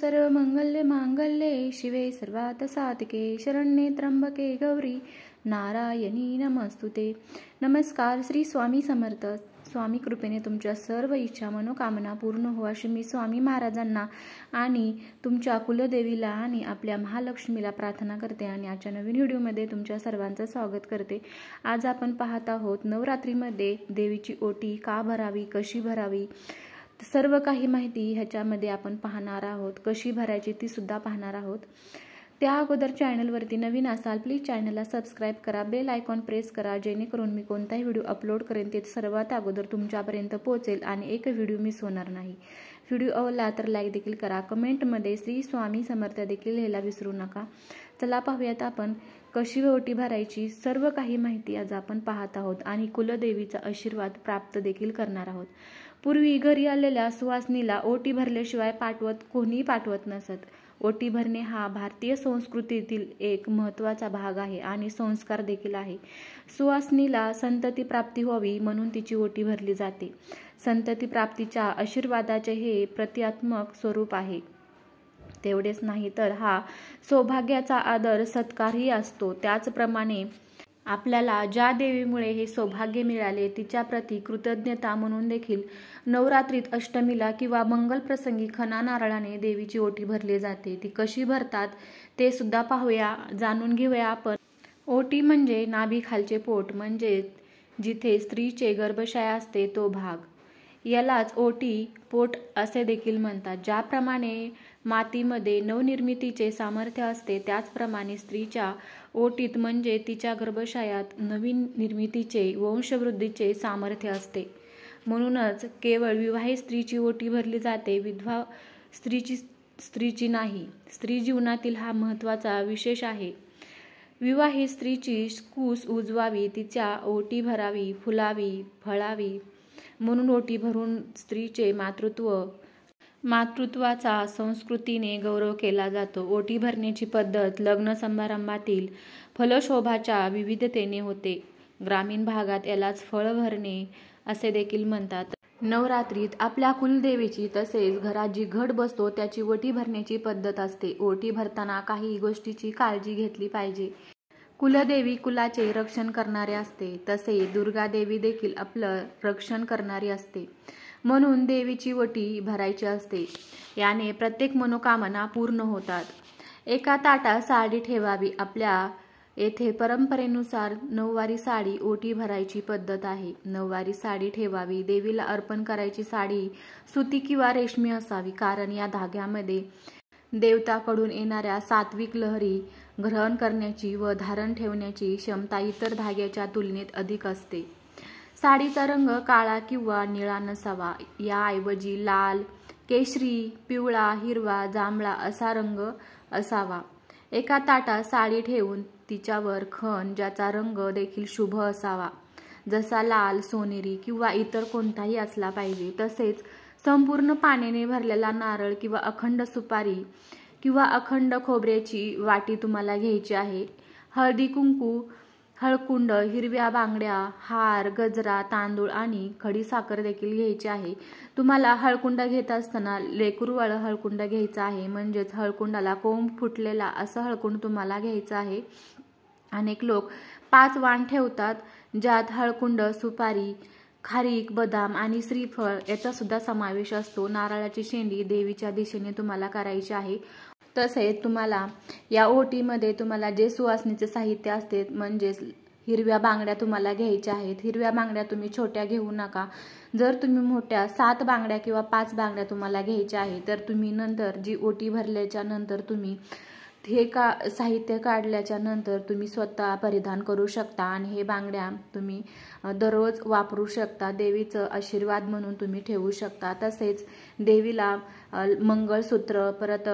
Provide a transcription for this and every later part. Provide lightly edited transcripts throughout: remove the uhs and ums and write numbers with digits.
सर्वमंगल्य मांगल्ये शिवे सर्वार्थ साधिके शरण्ये त्र्यंबके गौरी नारायणी नमस्तुते। नमस्कार। श्री स्वामी समर्थ। स्वामी कृपेने तुमच्या सर्व इच्छा मनोकामना पूर्ण हो अशी मी स्वामी महाराजांना आणि तुमच्या कुलदेवीला आणि आपल्या महालक्ष्मीला प्रार्थना करते आणि आजच्या नवीन व्हिडिओमध्ये तुमच्या सर्वांचं स्वागत करते। आज आपण पाहत आहोत नवरात्रीमध्ये देवीची ओटी का भरावी, कशी भरावी, सर्व काही माहिती ह्याच्यामध्ये आपण पाहणार आहोत। कशी भरायची ती सुद्धा पाहणार आहोत। त्या अगोदर चॅनलवरती नवीन असाल प्लीज चॅनलला सबस्क्राइब करा, बेल आयकॉन प्रेस करा, जेणेकरून मी कोणताही व्हिडिओ अपलोड करेन ते सर्वात अगोदर तुमच्यापर्यंत पोहोचेल आणि एक व्हिडिओ मिस होणार नाही। व्हिडिओ आवडला तर लाईक देखील करा, कमेंटमध्ये श्री स्वामी समर्थ देखील लिहायला विसरू नका। चला पाहूयात आपण कशी ओटी भरायची, सर्व काही माहिती आज आपण पाहत आहोत आणि कुलदेवीचा आशीर्वाद प्राप्त देखील करणार आहोत। पूर्वी घरी आलेल्या सुवासिनीला ओटी भरल्याशिवाय कोणी पाठवत नसत। ओटी भरणे हा भारतीय संस्कृतीतील एक महत्त्वाचा भाग आहे आणि संस्कार देखील आहे। सुवासिनीला संतती प्राप्ती व्हावी म्हणून तिची ओटी भरली जाते। संतती प्राप्तीच्या आशीर्वादाचे हे प्रतीकात्मक स्वरूप आहे। तेवढेच नाही तर हा सौभाग्याचा आदर सत्कारही असतो। त्याचप्रमाणे आपल्याला ज्या देवीमुळे हे सौभाग्य मिळाले तिच्या प्रती कृतज्ञता म्हणून देखील नवरात्रीत अष्टमीला किंवा मंगल प्रसंगी खणा नारळाने देवीची ओटी भरली जाते। ती कशी भरतात ते सुद्धा पाहूया, जाणून घेऊया आपण। ओटी म्हणजे नाभीखालचे पोट, म्हणजे जिथे स्त्रीचे गर्भाशय असते तो भाग, यालाच ओटी पोट असे देखील म्हणतात। ज्याप्रमाणे मातीमध्ये नवनिर्मितीचे सामर्थ्य असते त्याचप्रमाणे स्त्रीच्या ओटीत म्हणजे तिच्या गर्भाशयात नवीन निर्मितीचे, वंशवृद्धीचे सामर्थ्य असते। म्हणूनच केवळ विवाहित स्त्रीची ओटी भरली जाते, विधवा स्त्रीची नाही। स्त्री जीवनातील हा महत्त्वाचा विशेष आहे। विवाहित स्त्रीची कूस उजवावी, तिच्या ओटी भरावी, फुलावी, फळावी म्हणून ओटी भरून स्त्रीचे मातृत्वाचा संस्कृतीने गौरव केला जातो। ओटी भरण्याची पद्धत लग्न समारंभातील फलशोभाच्या विविधतेने होते। ग्रामीण भागात यालाच फळ भरणे असे देखील म्हणतात। नवरात्रीत आपल्या कुलदेवीची तसेच घरात जी घट बसतो त्याची ओटी भरण्याची पद्धत असते। ओटी भरताना काही गोष्टीची काळजी घेतली पाहिजे। कुलदेवी कुलाचे रक्षण करणारे असते, तसे दुर्गा देवी देखील आपलं रक्षण करणारी असते, म्हणून देवीची ओटी भरायची असते। याने प्रत्येक मनोकामना पूर्ण होतात। एका ताटात साडी ठेवावी। आपल्या येथे परंपरेनुसार नऊवारी साडी ओटी भरायची पद्धत आहे। नऊवारी साडी ठेवावी। देवीला अर्पण करायची साडी सुती किंवा रेशमी असावी, कारण या धाग्यामध्ये देवताकडून येणाऱ्या सात्विक लहरी ग्रहण करण्याची व धारण ठेवण्याची क्षमता इतर धाग्याच्या तुलनेत अधिक असते। साडीचा रंग काळा किंवा निळा नसावा, याऐवजी लाल, केशरी, पिवळा, हिरवा, जांभळा असा रंग असावा। एका ताटात साडी ठेवून तिच्यावर खण, ज्याचा रंग देखील शुभ असावा, जसा लाल, सोनेरी किंवा इतर कोणताही असला पाहिजे। तसेच संपूर्ण पाण्याने भरलेला नारळ किंवा अखंड सुपारी किंवा अखंड खोबऱ्याची वाटी तुम्हाला घ्यायची आहे। हळदी कुंकू, हळकुंड, हिरव्या बांगड्या, हार, गजरा, तांदूळ आणि खडीसाखर देखील घ्यायची आहे। तुम्हाला हळकुंड घेत असताना लेकरूवाळ हळकुंड घ्यायचा आहे, म्हणजेच हळकुंडाला कोंब फुटलेला असं हळकुंड तुम्हाला घ्यायचं आहे। अनेक लोक 5 वाण ठेवतात, ज्यात हळकुंड, सुपारी, खारीक, बदाम आणि श्रीफळ याचा सुद्धा समावेश असतो। नारळाची शेंडी देवीच्या दिशेने तुम्हाला करायची आहे। तसेच तुम्हाला या ओटीमध्ये तुम्हाला जे सुवासिनीचे साहित्य असते, म्हणजेच हिरव्या बांगड्या तुम्हाला घ्यायच्या आहेत। हिरव्या बांगड्या तुम्ही छोट्या घेऊ नका। जर तुम्ही मोठ्या 7 बांगड्या किंवा 5 बांगड्या तुम्हाला घ्यायच्या आहे, तर तुम्ही नंतर जी ओटी भरल्याच्या नंतर तुम्ही हे साहित्य काढल्याच्या नंतर तुम्ही स्वतः परिधान करू शकता आणि हे बांगड्या तुम्ही दररोज वापरू शकता। देवीचं आशीर्वाद म्हणून तुम्ही ठेवू शकता। तसेच देवीला मंगळसूत्र, परत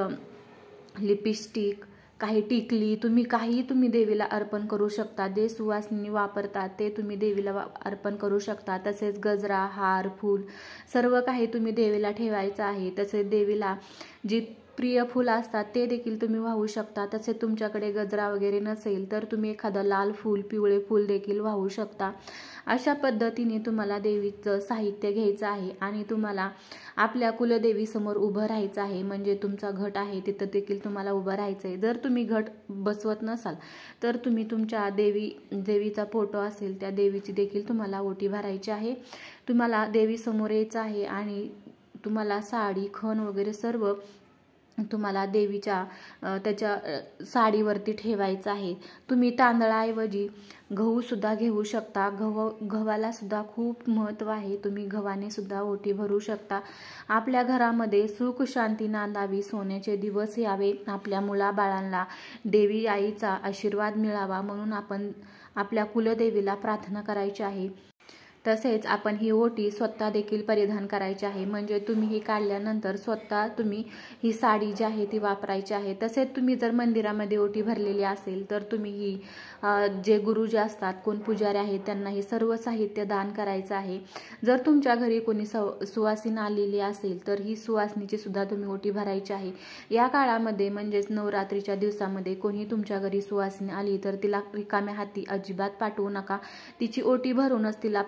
लिपस्टिक, काही टिकली, तुम्ही देवीला अर्पण करू शकता। जे सुवासिनी वापरतात ते तुम्ही देवीला अर्पण करू शकता। तसेच गजरा, हार, फूल सर्व काही तुम्ही देवीला ठेवायचं आहे। तसेच देवीला जी प्रिय फूल असतात ते देखील तुम्ही वाहू शकता। तसे तुमच्याकडे गजरा वगैरे नसेल तर तुम्ही एखादं लाल फूल, पिवळे फूल देखील वाहू शकता। अशा पद्धतीने तुम्हाला देवीचं साहित्य घ्यायचं आहे आणि तुम्हाला आपल्या कुलदेवीसमोर उभं राहायचं आहे। म्हणजे तुमचा घट आहे तिथं देखील तुम्हाला उभं राहायचं आहे। जर तुम्ही घट बसवत नसाल तर तुम्ही तुमच्या देवीचा फोटो असेल त्या देवीची देखील तुम्हाला ओटी भरायची आहे। तुम्हाला देवीसमोर यायचं आहे आणि तुम्हाला साडी, खण वगैरे सर्व तुम्हाला देवीच्या त्याच्या साडीवरती ठेवायचं आहे। तुम्ही तांदळाऐवजी गहू सुद्धा घेऊ शकता। गव्हाला सुद्धा खूप महत्त्व आहे। तुम्ही गव्हाने सुद्धा ओटी भरू शकता। आपल्या घरामध्ये सुख शांती नांदावी, सोन्याचे दिवस यावे, आपल्या मुलाबाळांना देवी आईचा आशीर्वाद मिळावा म्हणून आपण आपल्या कुलदेवीला प्रार्थना करायची आहे। तसेच आपण ही ओटी स्वतः देखील परिधान करायची आहे। म्हणजे तुम्ही ही काढल्यानंतर स्वतः तुम्ही ही साडी जी आहे ती वापरायची आहे। तसेच तुम्ही जर मंदिरामध्ये ओटी भरलेली असेल तर तुम्ही ही जे गुरुजी असतात, कोण पुजारी आहेत, त्यांना हे सर्व साहित्य दान करायचं आहे। जर तुमच्या घरी कोणी सुवासिनी आलेली असेल तर ही सुवासिनीची सुद्धा तुम्ही ओटी भरायची आहे। या काळामध्ये म्हणजेच नवरात्रीच्या दिवसामध्ये कोणी तुमच्या घरी सुवासिनी आली तर तिला रिकाम्या हाती अजिबात पाठवू नका। तिची ओटी भरूनच तिला